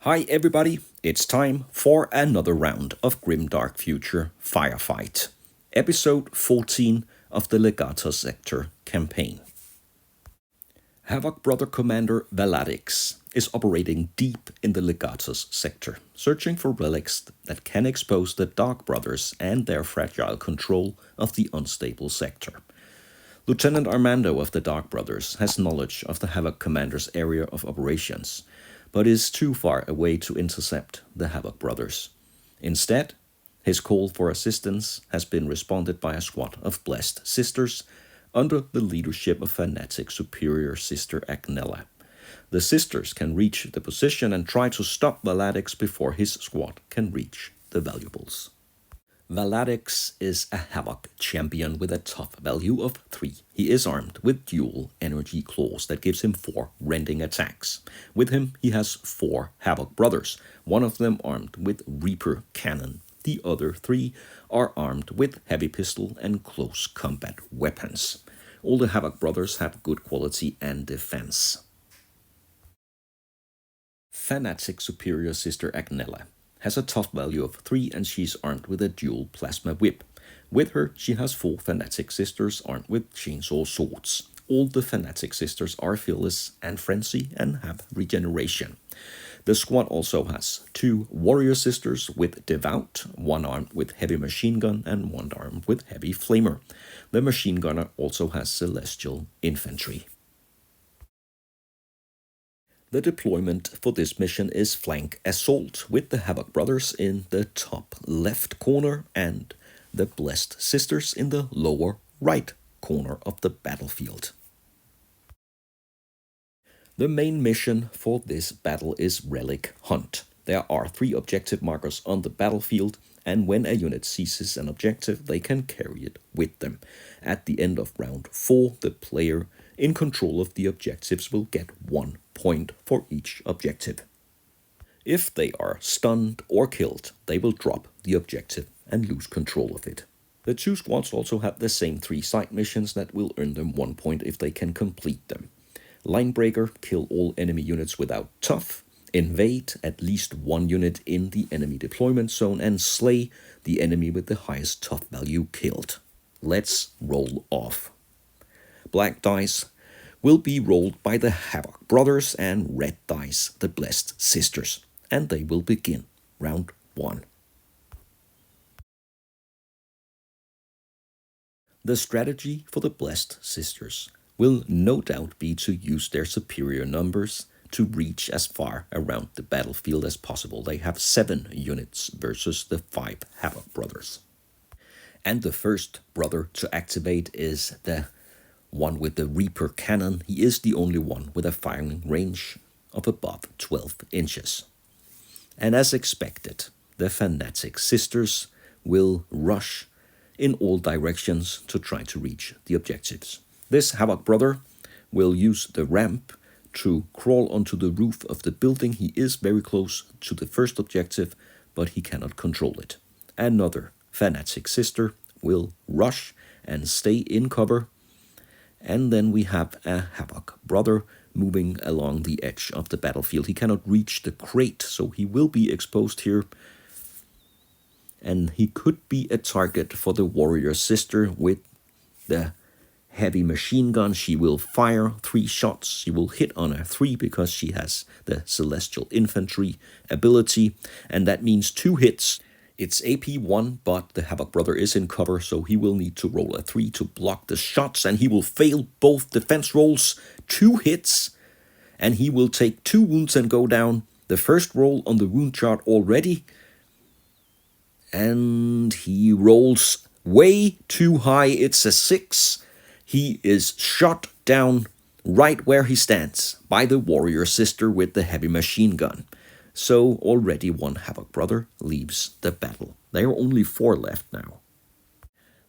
Hi everybody, it's time for another round of Grimdark Future Firefight, episode 14 of the Legatos sector campaign. Havoc Brother Commander Vhaladex is operating deep in the Legatos sector, searching for relics that can expose the Dark Brothers and their fragile control of the unstable sector. Lieutenant Armando of the Dark Brothers has knowledge of the Havoc Commander's area of operations, but is too far away to intercept the Havoc Brothers. Instead, his call for assistance has been responded by a squad of blessed sisters under the leadership of Fanatic Superior Sister Agnella. The sisters can reach the position and try to stop Vhaladex before his squad can reach the valuables. Vhaladex is a Havoc champion with a tough value of 3. He is armed with dual energy claws that gives him 4 rending attacks. With him, he has 4 Havoc Brothers, one of them armed with Reaper cannon. The other 3 are armed with heavy pistol and close combat weapons. All the Havoc Brothers have good quality and defense. Fanatic Superior Sister Agnella has a tough value of 3 and she's armed with a dual plasma whip. With her, she has 4 Fanatic sisters armed with chainsaw swords. All the Fanatic sisters are fearless and frenzy and have regeneration. The squad also has 2 warrior sisters with devout, one armed with heavy machine gun and one armed with heavy flamer. The machine gunner also has celestial infantry. The deployment for this mission is flank assault, with the Havoc Brothers in the top left corner and the Blessed Sisters in the lower right corner of the battlefield. The main mission for this battle is Relic Hunt. There are 3 objective markers on the battlefield, and when a unit seizes an objective, they can carry it with them. At the end of round 4, the player in control of the objectives will get 1 point for each objective. If they are stunned or killed, they will drop the objective and lose control of it. The 2 squads also have the same 3 side missions that will earn them 1 point if they can complete them. Linebreaker, kill all enemy units without tough. Invade at least 1 unit in the enemy deployment zone and slay the enemy with the highest tough value killed. Let's roll off. Black dice will be rolled by the Havoc Brothers and red dice the Blessed Sisters, and they will begin round 1. The strategy for the Blessed Sisters will no doubt be to use their superior numbers to reach as far around the battlefield as possible. They have 7 units versus the 5 Havoc Brothers. And the first brother to activate is the one with the Reaper cannon. He is the only one with a firing range of above 12 inches. And as expected, the Fanatic Sisters will rush in all directions to try to reach the objectives. This Havoc Brother will use the ramp to crawl onto the roof of the building. He is very close to the first objective, but he cannot control it. Another Fanatic Sister will rush and stay in cover. And then we have a Havoc Brother moving along the edge of the battlefield. He cannot reach the crate, so he will be exposed here. And he could be a target for the warrior sister with the heavy machine gun. She will fire 3 shots. She will hit on a 3 because she has the celestial infantry ability. And that means 2 hits. It's AP 1, but the Havoc Brother is in cover, so he will need to roll a 3 to block the shots, and he will fail both defense rolls. 2 hits, and he will take 2 wounds and go down. The first roll on the wound chart already, and he rolls way too high. It's a 6. He is shot down right where he stands by the warrior sister with the heavy machine gun. So already 1 Havoc Brother leaves the battle. There are only 4 left now.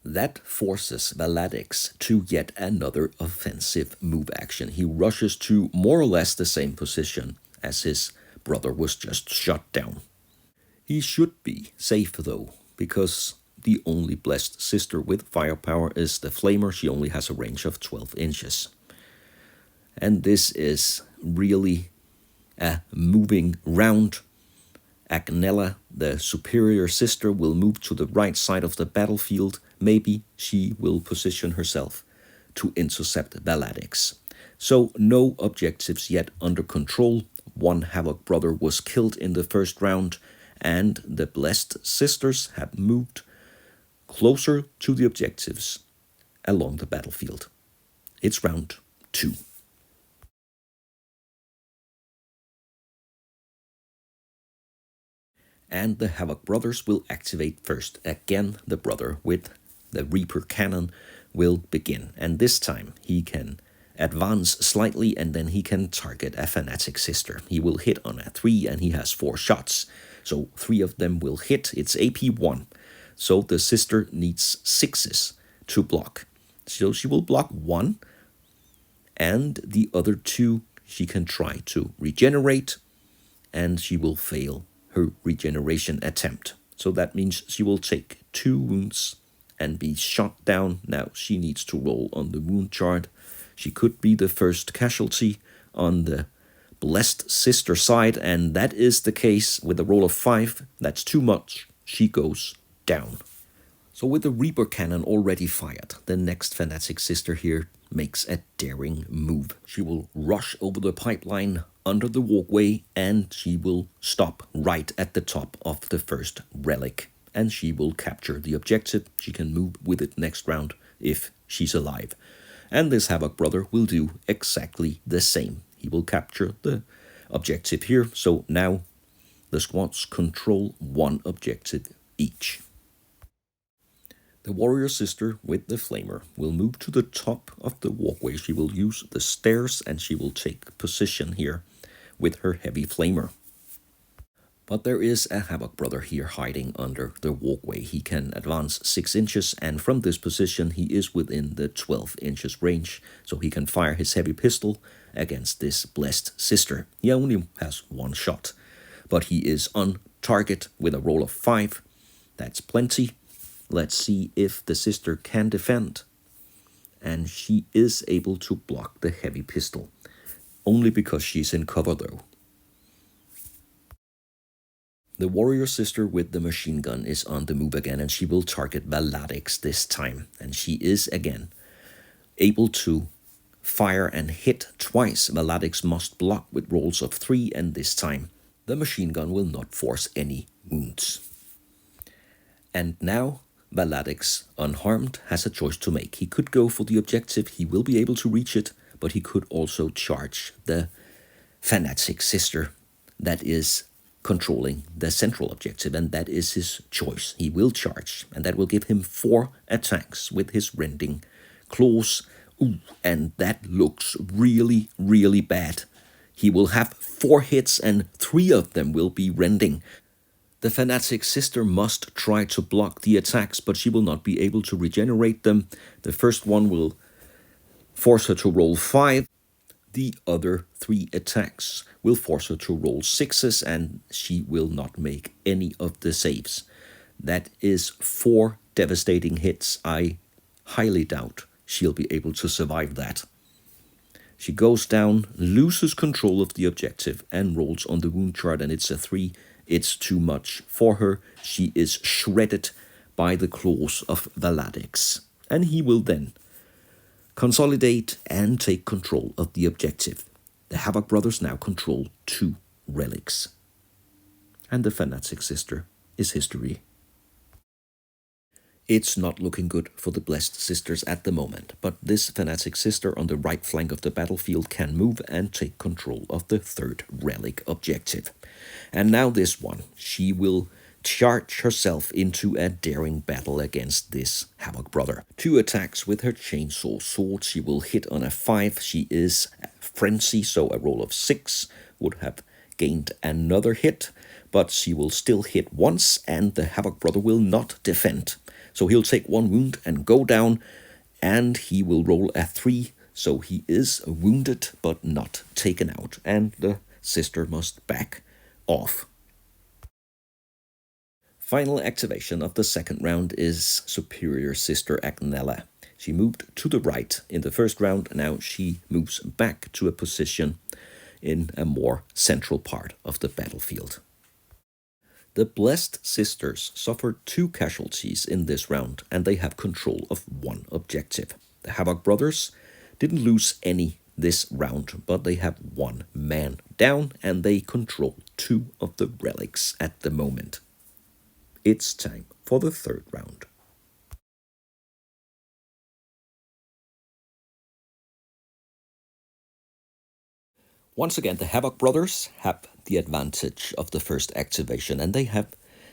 That forces Vhaladex to yet another offensive move action. He rushes to more or less the same position as his brother was just shot down. He should be safe though, because the only Blessed Sister with firepower is the Flamer. She only has a range of 12 inches. And this is really a moving round. Agnella, the superior sister, will move to the right side of the battlefield. Maybe she will position herself to intercept Vhaladex. So no objectives yet under control. One Havoc Brother was killed in the first round, and the Blessed Sisters have moved closer to the objectives along the battlefield. It's round 2. And the Havoc Brothers will activate first. Again, the brother with the Reaper Cannon will begin. And this time he can advance slightly and then he can target a Fanatic Sister. He will hit on a 3 and he has 4 shots. So 3 of them will hit. It's AP 1. So the sister needs 6s to block. So she will block 1 and the other 2 she can try to regenerate, and she will fail her regeneration attempt. So that means she will take 2 wounds and be shot down. Now she needs to roll on the wound chart. She could be the first casualty on the Blessed Sister side, and that is the case with a roll of 5. That's too much. She goes down. So with the Reaper Cannon already fired, the next Fanatic Sister here makes a daring move. She will rush over the pipeline under the walkway, and she will stop right at the top of the first relic. And she will capture the objective. She can move with it next round if she's alive. And this Havoc Brother will do exactly the same. He will capture the objective here. So now the squads control 1 objective each. The Warrior Sister with the Flamer will move to the top of the walkway. She will use the stairs and she will take position here with her Heavy Flamer. But there is a Havoc Brother here hiding under the walkway. He can advance 6 inches, and from this position he is within the 12 inches range, so he can fire his heavy pistol against this Blessed Sister. He only has 1 shot, but he is on target with a roll of 5. That's plenty. Let's see if the sister can defend. And she is able to block the heavy pistol, only because she's in cover though. The Warrior Sister with the machine gun is on the move again, and she will target Vhaladex this time. And she is again able to fire and hit twice. Vhaladex must block with rolls of 3, and this time the machine gun will not force any wounds. And now Vhaladex, unharmed, has a choice to make. He could go for the objective. He will be able to reach it, but he could also charge the Fanatic Sister that is controlling the central objective, and that is his choice. He will charge, and that will give him 4 attacks with his Rending claws. Ooh, and that looks really, really bad. He will have 4 hits, and 3 of them will be Rending. The Fanatic Sister must try to block the attacks, but she will not be able to regenerate them. The first one will force her to roll 5. The other 3 attacks will force her to roll 6s, and she will not make any of the saves. That is 4 devastating hits. I highly doubt she'll be able to survive that. She goes down, loses control of the objective, and rolls on the wound chart, and it's a 3. It's too much for her. She is shredded by the claws of Vhaladex, and he will then consolidate and take control of the objective. The Havoc Brothers now control 2 relics, and the Fanatic Sister is history. It's not looking good for the Blessed Sisters at the moment, but this Fanatic Sister on the right flank of the battlefield can move and take control of the 3rd relic objective. And now this one, she will charge herself into a daring battle against this Havoc Brother. 2 attacks with her chainsaw sword. She will hit on a 5. She is frenzy, so a roll of 6 would have gained another hit, but she will still hit once, and the Havoc Brother will not defend. So he'll take 1 wound and go down, and he will roll a 3, so he is wounded but not taken out, and the sister must back off. Final activation of the second round is Superior Sister Agnella. She moved to the right in the first round. Now she moves back to a position in a more central part of the battlefield. The Blessed Sisters suffered 2 casualties in this round, and they have control of 1 objective. The Havoc Brothers didn't lose any this round, but they have 1 man down, and they control 2 of the relics at the moment. It's time for the 3rd round. Once again, the Havoc Brothers have the advantage of the first activation, and they have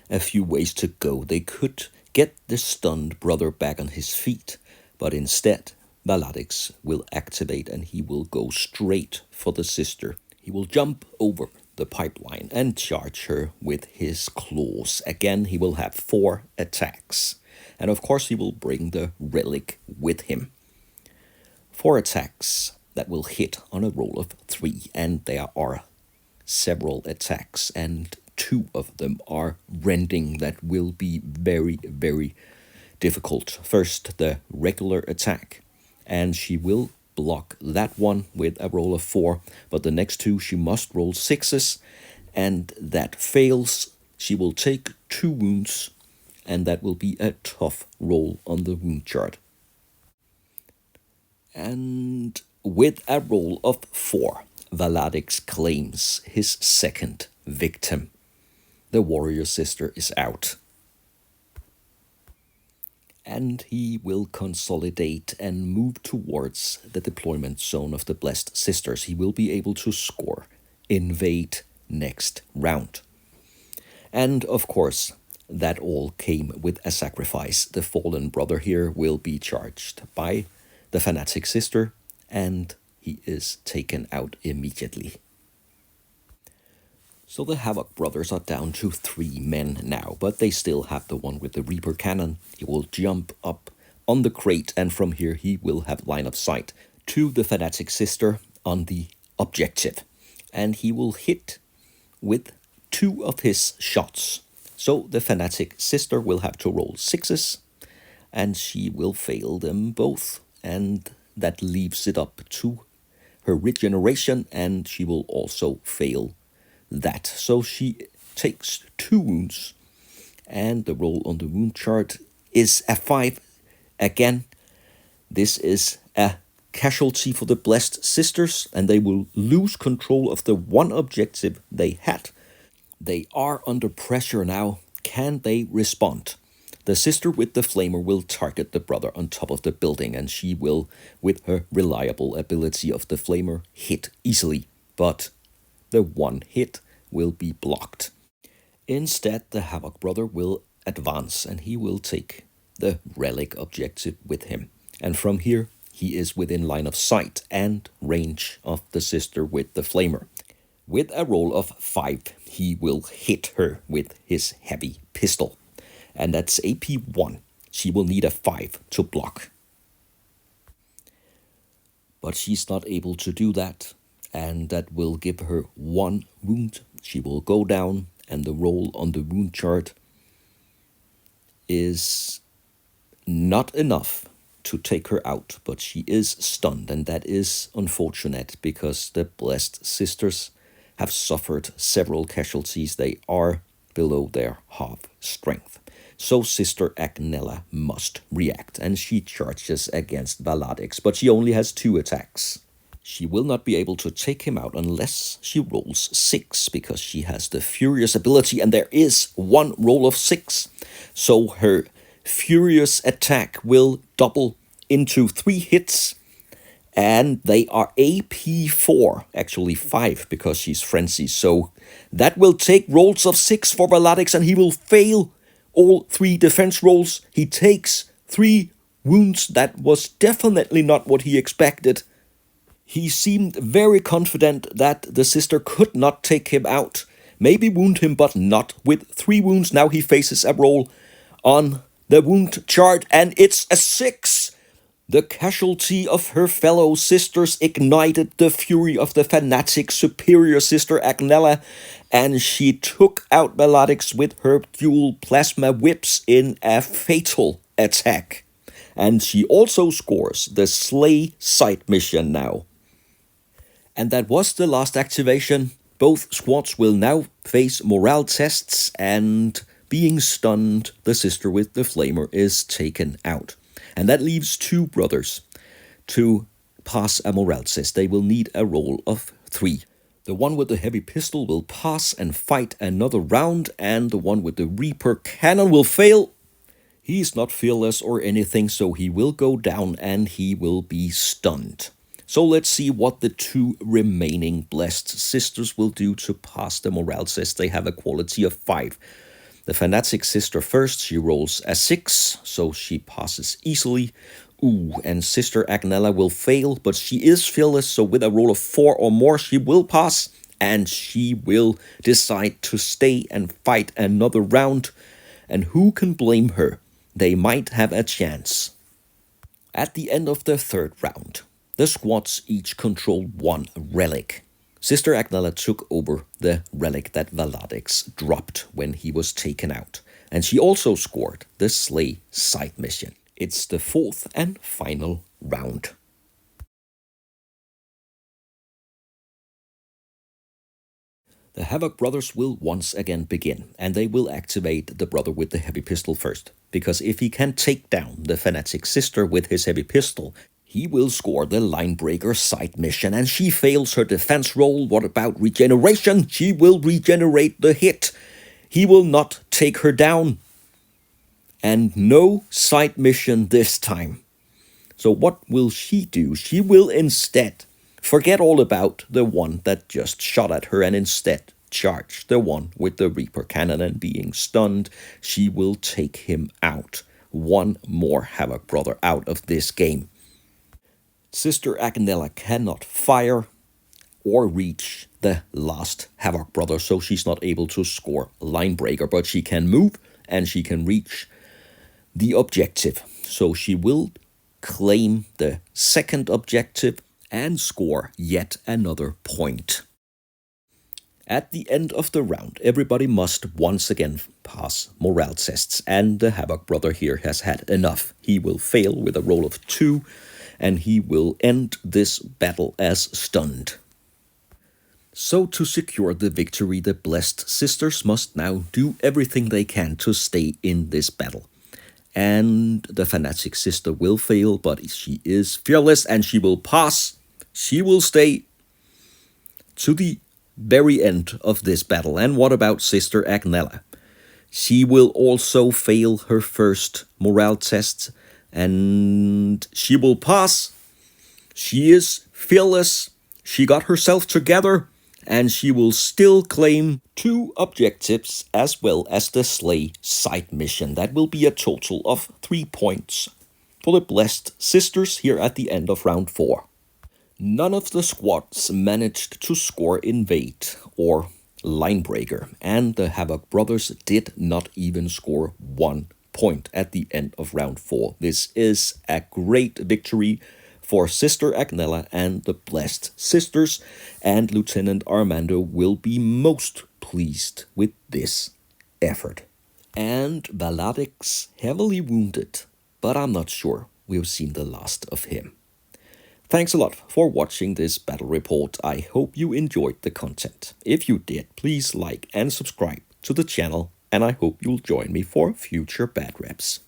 a few ways to go. They could get the stunned brother back on his feet, but instead, Vhaladex will activate and he will go straight for the sister. He will jump over the pipeline and charge her with his claws. Again, he will have 4 attacks. And of course, he will bring the relic with him. 4 attacks that will hit on a roll of 3, and there are several attacks, and 2 of them are Rending that will be very, very difficult. First, the regular attack, and she will block that one with a roll of 4, but the next 2 she must roll 6s, and that fails. She will take 2 wounds, and that will be a tough roll on the wound chart. And with a roll of 4, Vhaladex claims his 2nd victim. The warrior sister is out. And he will consolidate and move towards the deployment zone of the Blessed Sisters. He will be able to score invade next round. And of course, that all came with a sacrifice. The fallen brother here will be charged by the Fanatic Sister, and he is taken out immediately. So the Havoc Brothers are down to 3 men now, but they still have the one with the Reaper Cannon. He will jump up on the crate, and from here he will have line of sight to the Fanatic Sister on the objective. And he will hit with 2 of his shots. So the Fanatic Sister will have to roll 6s, and she will fail them both. And that leaves it up to her regeneration, and she will also fail that. So she takes 2 wounds, and the roll on the wound chart is a 5. Again, this is a casualty for the Blessed Sisters, and they will lose control of the one objective they had. They are under pressure now. Can they respond? The sister with the flamer will target the brother on top of the building, and she will, with her reliable ability of the flamer, hit easily. But the one hit will be blocked. Instead, the Havoc brother will advance, and he will take the relic objective with him. And from here, he is within line of sight and range of the sister with the flamer. With a roll of 5, he will hit her with his heavy pistol. And that's AP 1. She will need a 5 to block. But she's not able to do that, and that will give her 1 wound. She will go down, and the roll on the wound chart is not enough to take her out, but she is stunned, and that is unfortunate because the Blessed Sisters have suffered several casualties. They are below their half strength. So Sister Agnella must react, and she charges against Vhaladex, but she only has 2 attacks. She will not be able to take him out unless she rolls 6, because she has the Furious ability, and there is 1 roll of 6. So her Furious attack will double into 3 hits, and they are AP 4, actually 5, because she's frenzied. So that will take rolls of 6 for Vhaladex, and he will fail all 3 defense rolls. He takes 3 wounds. That was definitely not what he expected. He seemed very confident that the sister could not take him out. Maybe wound him, but not with 3 wounds. Now he faces a roll on the wound chart, and it's a 6. The casualty of her fellow sisters ignited the fury of the Fanatic Superior Sister Agnella, and she took out Vhaladex with her dual plasma whips in a fatal attack. And she also scores the Slay side mission now. And that was the last activation. Both squads will now face morale tests, and being stunned, the sister with the flamer is taken out. And that leaves two brothers to pass a morale test. They will need a roll of 3. The one with the heavy pistol will pass and fight another round, and the one with the Reaper cannon will fail. He's not fearless or anything, so he will go down and he will be stunned. So let's see what the two remaining blessed sisters will do to pass the morale test. They have a quality of 5. The Fanatic sister first, she rolls a 6, so she passes easily. And Sister Agnella will fail, but she is fearless, so with a roll of 4 or more, she will pass. And she will decide to stay and fight another round. And who can blame her? They might have a chance. At the end of the 3rd round, the squads each controlled 1 relic. Sister Agnella took over the relic that Vhaladex dropped when he was taken out, and she also scored the Slay side mission. It's the 4th and final round. The Havoc Brothers will once again begin, and they will activate the brother with the heavy pistol first, because if he can take down the Fanatic sister with his heavy pistol, he will score the Linebreaker side mission, and she fails her defense roll. What about regeneration? She will regenerate the hit. He will not take her down. And no side mission this time. So what will she do? She will instead forget all about the one that just shot at her and instead charge the one with the Reaper cannon, and being stunned, she will take him out. One more Havoc Brother out of this game. Sister Agnella cannot fire or reach the last Havoc Brother, so she's not able to score Linebreaker, but she can move and she can reach the objective. So she will claim the 2nd objective and score yet another point. At the end of the round, everybody must once again pass morale tests, and the Havoc Brother here has had enough. He will fail with a roll of 2, and he will end this battle as stunned. So to secure the victory, the Blessed Sisters must now do everything they can to stay in this battle. And the Fanatic sister will fail, but she is fearless and she will pass. She will stay to the very end of this battle. And what about Sister Agnella? She will also fail her first morale test, and she will pass. She is fearless. She got herself together, and she will still claim 2 objectives as well as the Slay side mission. That will be a total of 3 points for the Blessed Sisters here at the end of round 4. None of the squads managed to score Invade or Linebreaker, and the Havoc Brothers did not even score 1 point at the end of round 4. This is a great victory for Sister Agnella and the Blessed Sisters, and Lieutenant Armando will be most pleased with this effort. And Vhaladex heavily wounded, but I'm not sure we've seen the last of him. Thanks a lot for watching this battle report. I hope you enjoyed the content. If you did, please like and subscribe to the channel, and I hope you'll join me for future bad reps.